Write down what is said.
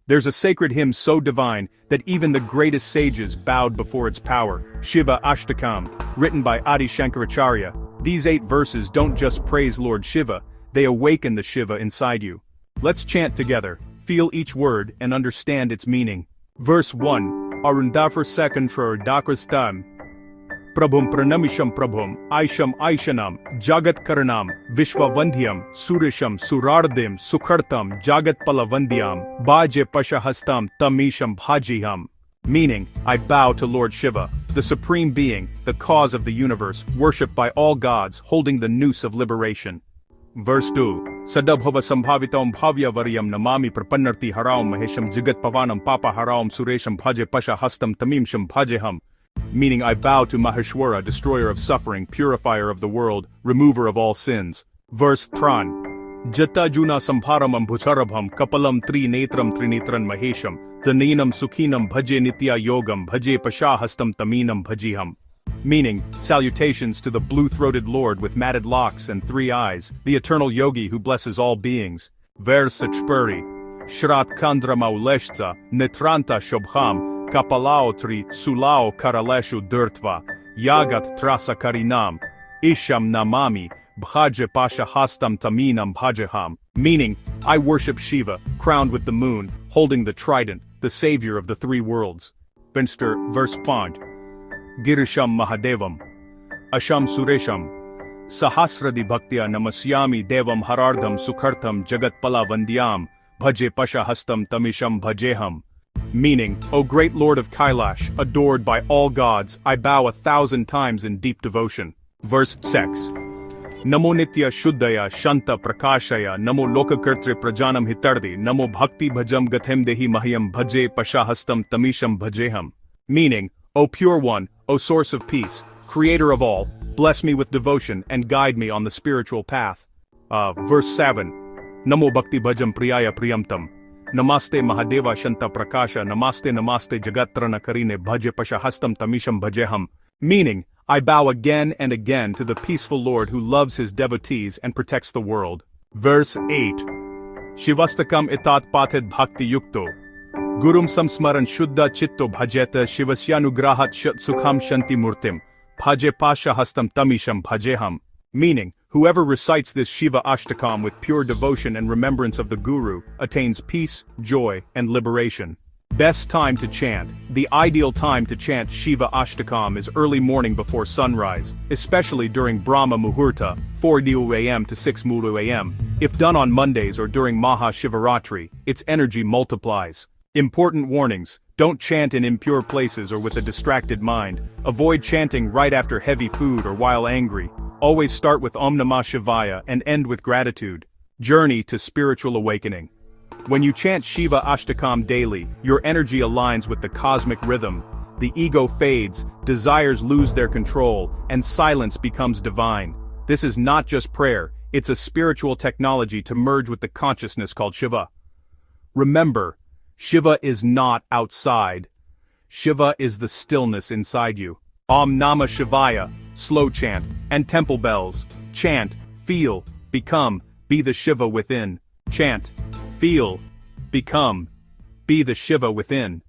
There's a sacred hymn so divine that even the greatest sages bowed before its power, Shiva Ashtakam, written by Adi Shankaracharya. These 8 verses don't just praise Lord Shiva, they awaken the Shiva inside you. Let's chant together, feel each word and understand its meaning. Verse 1. Arundafar Sekantra Dakrastam Prabhum Pranamisham Prabhum, Aisham Aishanam, Jagat Karanam, Vishwavandhyam, Surisham, Surardim, Sukhartam, Jagat Palavandyam, Bhaje Pashahastam, Tamisham Bhajiham. Meaning, I bow to Lord Shiva, the supreme being, the cause of the universe, worshipped by all gods, holding the noose of liberation. Verse 2. Sadabhava Sambhavitam Bhavya Varyam Namami Prapannarti Haraum Mahesham Jagat Pavanam Papa Haraum Suresham Bhaje Pashahastam Tamimsham Bhajeham. Meaning I bow to Maheshwara, destroyer of suffering, purifier of the world, remover of all sins. Verse 3. Jata Juna Sampharamam Bhucharabham Kapalam Tri Netram Trinitran Mahesham, Dhaninam Sukhinam Bhaje Nitya Yogam Bhaje Pashahastam Taminam Bhajiham. Meaning, salutations to the blue-throated Lord with matted locks and 3 eyes, the eternal Yogi who blesses all beings. Vers Sachpuri. Shrat Kandra Mauleshza, Netranta Shobham, Kapalao Tri Sulao Karaleshu Durtva, Yagat Trasa Karinam, Isham Namami, Bhaje Pasha Hastam Taminam Bhajeham. Meaning, I worship Shiva, crowned with the moon, holding the trident, the savior of the 3 worlds. Finster, verse 5. Girisham Mahadevam, Asham Suresham, Sahasradi Bhaktya Namasyami Devam Harardham Sukhartam Jagatpala Vandyam, Bhaje Pashahastam Tamisham Bhajeham. Meaning, O great Lord of Kailash, adored by all gods, I bow 1,000 times in deep devotion. Verse 6. Namo Nitya Shuddhaya Shanta Prakashaya Namo Lokakartre Prajanam Hitardi Namo Bhakti Bhajam Gathem Dehi Mahyam Bhaje Pashahastam Tamisham Bhajeham. Meaning, O pure one, O source of peace, creator of all, bless me with devotion and guide me on the spiritual path. Verse 7. Namo Bhakti Bhajam Priyaya Priyamtam. Namaste Mahadeva Shanta Prakasha Namaste Namaste Jagatrana Karine Bhaje Pashahastam Tamisham Bhajeham. Meaning, I bow again and again to the peaceful Lord who loves his devotees and protects the world. Verse 8. Shivastakam Etat Pathed Bhakti Yukto. Gurum Samsmaran Shuddha Chitto Bhajeta Shivasyanugrahat Shat Sukham Shanti Murtim. Bhaje Pashahastam Tamisham Bhajeham. Meaning, whoever recites this Shiva Ashtakam with pure devotion and remembrance of the Guru, attains peace, joy, and liberation. Best time to chant. The ideal time to chant Shiva Ashtakam is early morning before sunrise, especially during Brahma Muhurta, 4 AM to 6 AM. If done on Mondays or during Maha Shivaratri, its energy multiplies. Important warnings. Don't chant in impure places or with a distracted mind. Avoid chanting right after heavy food or while angry. Always start with Om Namah Shivaya and end with gratitude. Journey to spiritual awakening. When you chant Shiva Ashtakam daily, your energy aligns with the cosmic rhythm. The ego fades, desires lose their control, and silence becomes divine. This is not just prayer, it's a spiritual technology to merge with the consciousness called Shiva. Remember, Shiva is not outside. Shiva is the stillness inside you. Om Namah Shivaya, slow chant, and temple bells. Chant, feel, become, be the Shiva within. Chant, feel, become, be the Shiva within.